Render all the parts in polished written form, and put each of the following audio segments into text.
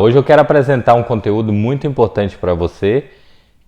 Hoje eu quero apresentar um conteúdo muito importante para você,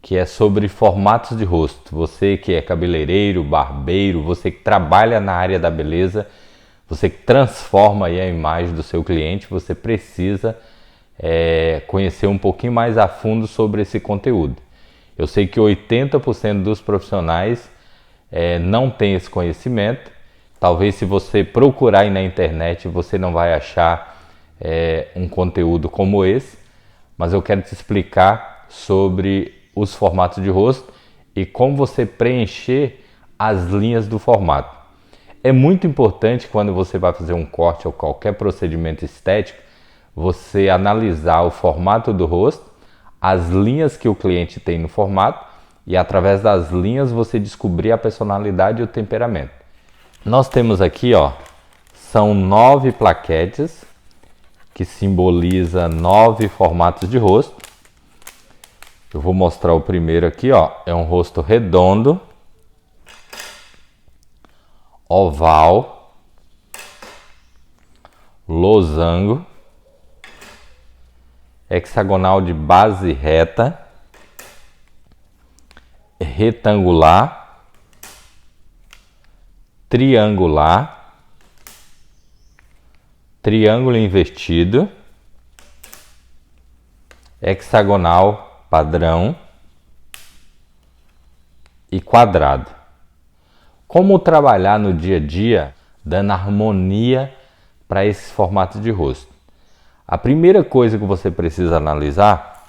que é sobre formatos de rosto. Você que é cabeleireiro, barbeiro, você que trabalha na área da beleza, você que transforma aí a imagem do seu cliente, você precisa conhecer um pouquinho mais a fundo sobre esse conteúdo. Eu sei que 80% dos profissionais não tem esse conhecimento. Talvez se você procurar aí na internet, você não vai achar um conteúdo como esse, mas eu quero te explicar sobre os formatos de rosto e como você preencher as linhas do formato. É muito importante quando você vai fazer um corte ou qualquer procedimento estético, você analisar o formato do rosto, as linhas que o cliente tem no formato e através das linhas você descobrir a personalidade e o temperamento. Nós temos aqui, são 9 plaquetes que simboliza 9 formatos de rosto. Eu vou mostrar o primeiro aqui, é um rosto redondo, oval, losango, hexagonal de base reta, retangular, triangular, triângulo invertido, hexagonal padrão e quadrado. Como trabalhar no dia a dia dando harmonia para esses formatos de rosto? A primeira coisa que você precisa analisar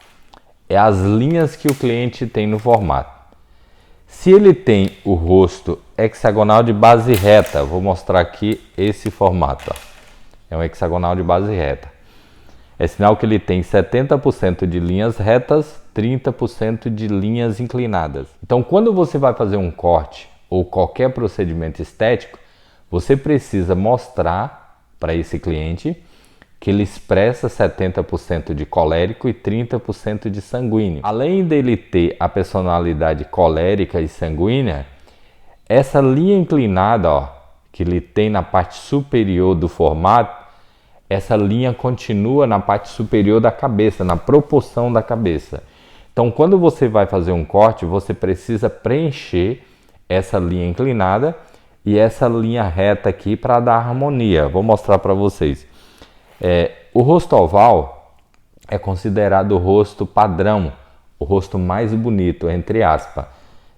é as linhas que o cliente tem no formato. Se ele tem o rosto hexagonal de base reta, vou mostrar aqui esse formato. É um hexagonal de base reta. É sinal que ele tem 70% de linhas retas, 30% de linhas inclinadas. Então, quando você vai fazer um corte ou qualquer procedimento estético, você precisa mostrar para esse cliente que ele expressa 70% de colérico e 30% de sanguíneo. Além dele ter a personalidade colérica e sanguínea, essa linha inclinada que ele tem na parte superior do formato, essa linha continua na parte superior da cabeça, na proporção da cabeça. Então, quando você vai fazer um corte, você precisa preencher essa linha inclinada e essa linha reta aqui para dar harmonia. Vou mostrar para vocês. O rosto oval é considerado o rosto padrão, o rosto mais bonito, entre aspas.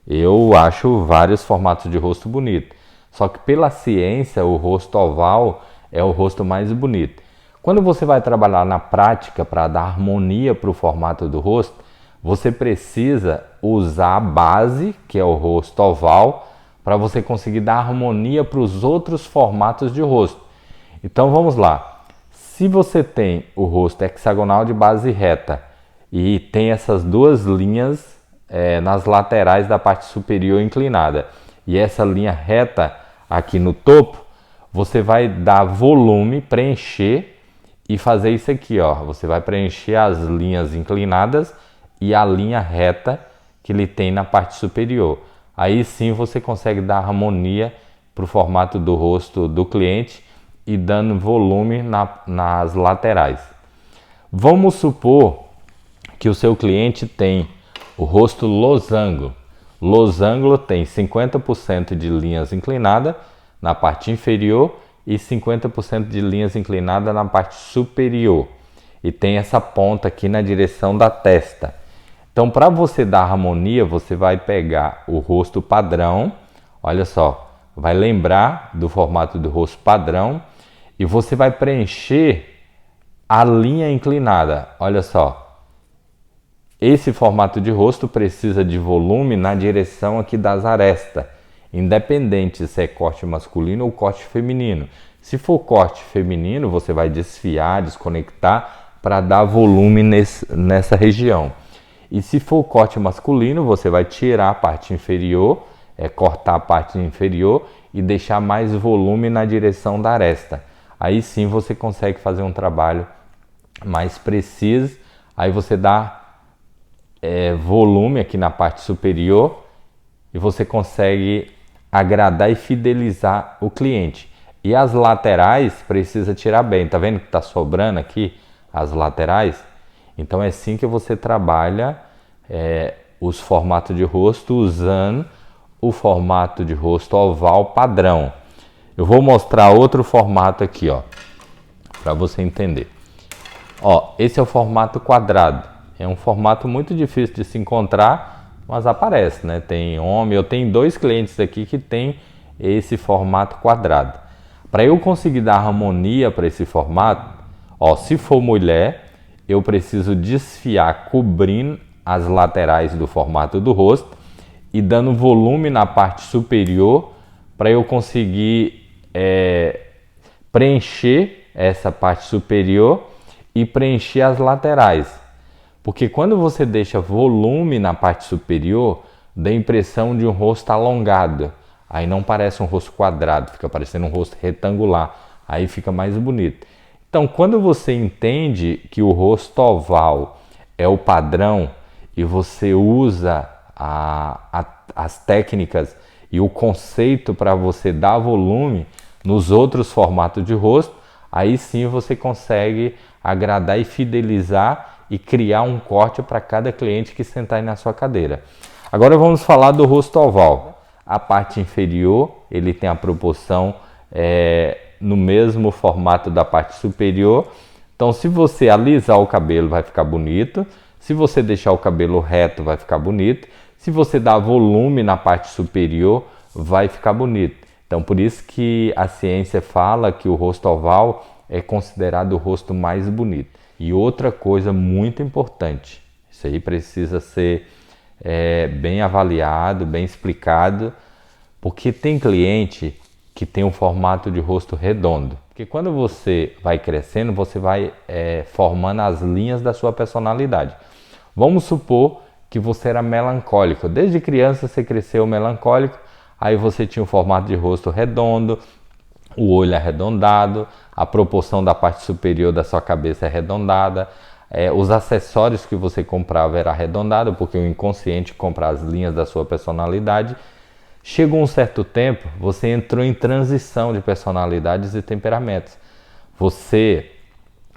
Eu acho vários formatos de rosto bonito, só que pela ciência o rosto oval é o rosto mais bonito. Quando você vai trabalhar na prática para dar harmonia para o formato do rosto, você precisa usar a base, que é o rosto oval, para você conseguir dar harmonia para os outros formatos de rosto. Então vamos lá. Se você tem o rosto hexagonal de base reta e tem essas duas linhas nas laterais da parte superior inclinada e essa linha reta aqui no topo, você vai dar volume, preencher e fazer isso aqui, Você vai preencher as linhas inclinadas e a linha reta que ele tem na parte superior. Aí sim você consegue dar harmonia para o formato do rosto do cliente e dando volume nas laterais. Vamos supor que o seu cliente tem o rosto losango. Losango tem 50% de linhas inclinadas na parte inferior e 50% de linhas inclinadas na parte superior. E tem essa ponta aqui na direção da testa. Então, para você dar harmonia, você vai pegar o rosto padrão, olha só, vai lembrar do formato do rosto padrão e você vai preencher a linha inclinada. Olha só, esse formato de rosto precisa de volume na direção aqui das arestas, independente se é corte masculino ou corte feminino. Se for corte feminino, você vai desfiar, desconectar para dar volume nessa região. E se for corte masculino, você vai tirar a parte inferior, cortar a parte inferior e deixar mais volume na direção da aresta. Aí sim você consegue fazer um trabalho mais preciso. Aí você dá volume aqui na parte superior e você consegue agradar e fidelizar o cliente. E as laterais precisa tirar bem. Tá vendo que tá sobrando aqui as laterais? Então é assim que você trabalha os formatos de rosto usando o formato de rosto oval padrão. Eu vou mostrar outro formato aqui, ó, para você entender. Ó, esse é o formato quadrado. É um formato muito difícil de se encontrar, mas aparece, né? Tem homem, eu tenho 2 clientes aqui que tem esse formato quadrado. Para eu conseguir dar harmonia para esse formato, ó, se for mulher, eu preciso desfiar cobrindo as laterais do formato do rosto e dando volume na parte superior para eu conseguir preencher essa parte superior e preencher as laterais. Porque quando você deixa volume na parte superior, dá a impressão de um rosto alongado. Aí não parece um rosto quadrado, fica parecendo um rosto retangular. Aí fica mais bonito. Então, quando você entende que o rosto oval é o padrão e você usa as técnicas e o conceito para você dar volume nos outros formatos de rosto, aí sim você consegue agradar e fidelizar e criar um corte para cada cliente que sentar aí na sua cadeira. Agora vamos falar do rosto oval. A parte inferior, ele tem a proporção no mesmo formato da parte superior. Então, se você alisar o cabelo, vai ficar bonito. Se você deixar o cabelo reto, vai ficar bonito. Se você dar volume na parte superior, vai ficar bonito. Então, por isso que a ciência fala que o rosto oval é considerado o rosto mais bonito. E outra coisa muito importante, isso aí precisa ser bem avaliado, bem explicado, porque tem cliente que tem um formato de rosto redondo. Porque quando você vai crescendo, você vai formando as linhas da sua personalidade. Vamos supor que você era melancólico. Desde criança você cresceu melancólico, aí você tinha um formato de rosto redondo, o olho arredondado, a proporção da parte superior da sua cabeça é arredondada, os acessórios que você comprava era arredondado, porque o inconsciente compra as linhas da sua personalidade. Chegou um certo tempo, você entrou em transição de personalidades e temperamentos. Você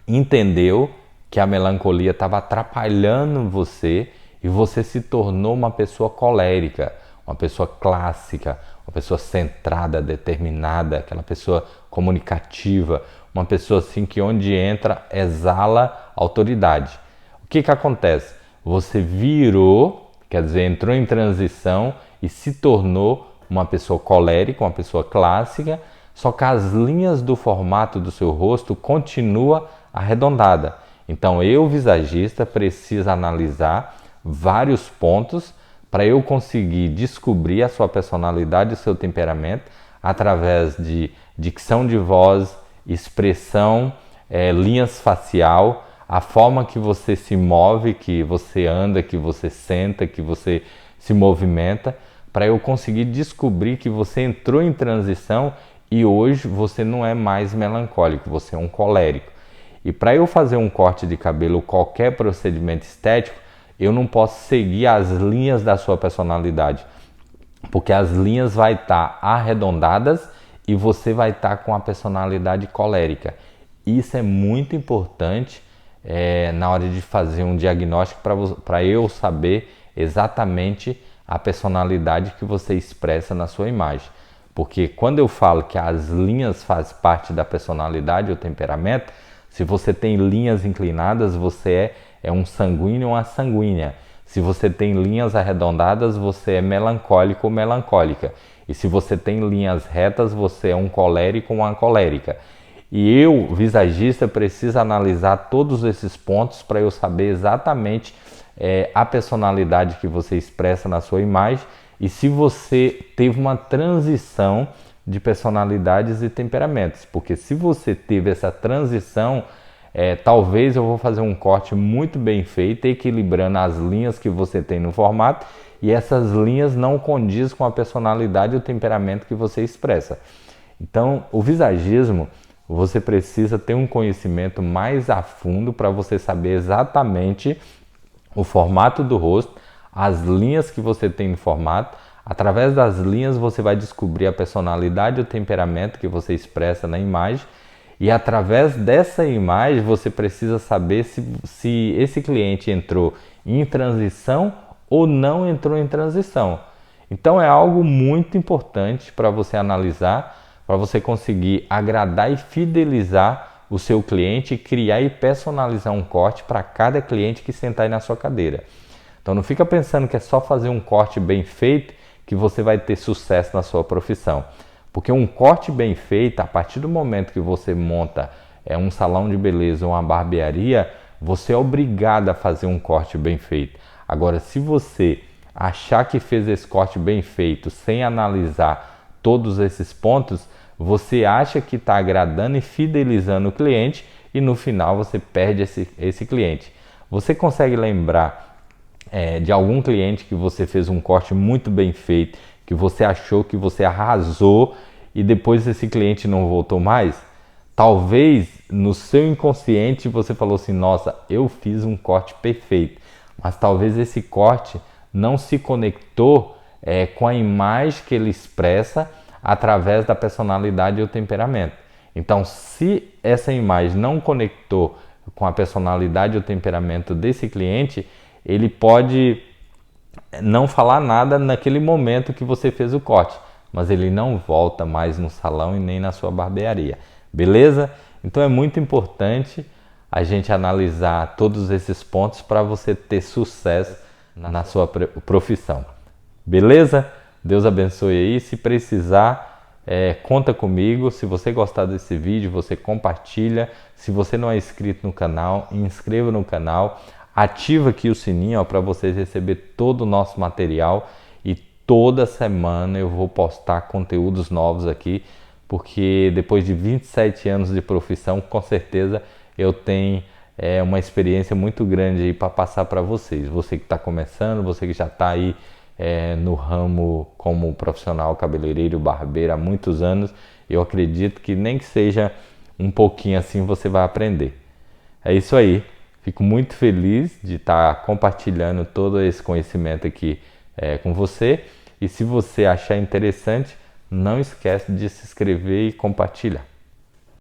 entendeu que a melancolia estava atrapalhando você e você se tornou uma pessoa colérica, uma pessoa clássica, uma pessoa centrada, determinada, aquela pessoa comunicativa, uma pessoa assim que onde entra exala autoridade. O que acontece? Você virou, quer dizer, entrou em transição e se tornou uma pessoa colérica, uma pessoa clássica, só que as linhas do formato do seu rosto continua arredondada. Então eu, visagista, preciso analisar vários pontos para eu conseguir descobrir a sua personalidade e o seu temperamento através de dicção de voz, expressão, linhas facial, a forma que você se move, que você anda, que você senta, que você se movimenta, para eu conseguir descobrir que você entrou em transição e hoje você não é mais melancólico, você é um colérico. E para eu fazer um corte de cabelo, qualquer procedimento estético, eu não posso seguir as linhas da sua personalidade, porque as linhas vai estar arredondadas e você vai estar com a personalidade colérica. Isso é muito importante na hora de fazer um diagnóstico para eu saber exatamente a personalidade que você expressa na sua imagem. Porque quando eu falo que as linhas fazem parte da personalidade ou temperamento, se você tem linhas inclinadas, você é um sanguíneo ou uma sanguínea. Se você tem linhas arredondadas, você é melancólico ou melancólica. E se você tem linhas retas, você é um colérico ou uma colérica. E eu, visagista, preciso analisar todos esses pontos para eu saber exatamente a personalidade que você expressa na sua imagem e se você teve uma transição de personalidades e temperamentos. Porque se você teve essa transição, talvez eu vou fazer um corte muito bem feito, equilibrando as linhas que você tem no formato e essas linhas não condizem com a personalidade e o temperamento que você expressa. Então, o visagismo, você precisa ter um conhecimento mais a fundo para você saber exatamente o formato do rosto, as linhas que você tem no formato. Através das linhas você vai descobrir a personalidade e o temperamento que você expressa na imagem E através dessa imagem você precisa saber se esse cliente entrou em transição ou não entrou em transição. Então é algo muito importante para você analisar, para você conseguir agradar e fidelizar o seu cliente e criar e personalizar um corte para cada cliente que sentar aí na sua cadeira. Então não fica pensando que é só fazer um corte bem feito que você vai ter sucesso na sua profissão. Porque um corte bem feito, a partir do momento que você monta um salão de beleza ou uma barbearia, você é obrigado a fazer um corte bem feito. Agora, se você achar que fez esse corte bem feito sem analisar todos esses pontos, você acha que está agradando e fidelizando o cliente e no final você perde esse cliente. Você consegue lembrar de algum cliente que você fez um corte muito bem feito, que você achou que você arrasou e depois esse cliente não voltou mais? Talvez no seu inconsciente você falou assim, nossa, eu fiz um corte perfeito, mas talvez esse corte não se conectou com a imagem que ele expressa através da personalidade e o temperamento. Então, se essa imagem não conectou com a personalidade e o temperamento desse cliente, ele pode não falar nada naquele momento que você fez o corte, mas ele não volta mais no salão e nem na sua barbearia, beleza? Então é muito importante a gente analisar todos esses pontos para você ter sucesso na sua profissão, beleza? Deus abençoe aí, se precisar, conta comigo. Se você gostar desse vídeo, você compartilha. Se você não é inscrito no canal, inscreva no canal. Ativa aqui o sininho para vocês receberem todo o nosso material e toda semana eu vou postar conteúdos novos aqui, porque depois de 27 anos de profissão, com certeza eu tenho uma experiência muito grande para passar para vocês. Você que está começando, você que já está aí no ramo como profissional cabeleireiro, barbeiro há muitos anos, eu acredito que nem que seja um pouquinho assim você vai aprender. É isso aí. Fico muito feliz de estar compartilhando todo esse conhecimento aqui com você. E se você achar interessante, não esquece de se inscrever e compartilhar.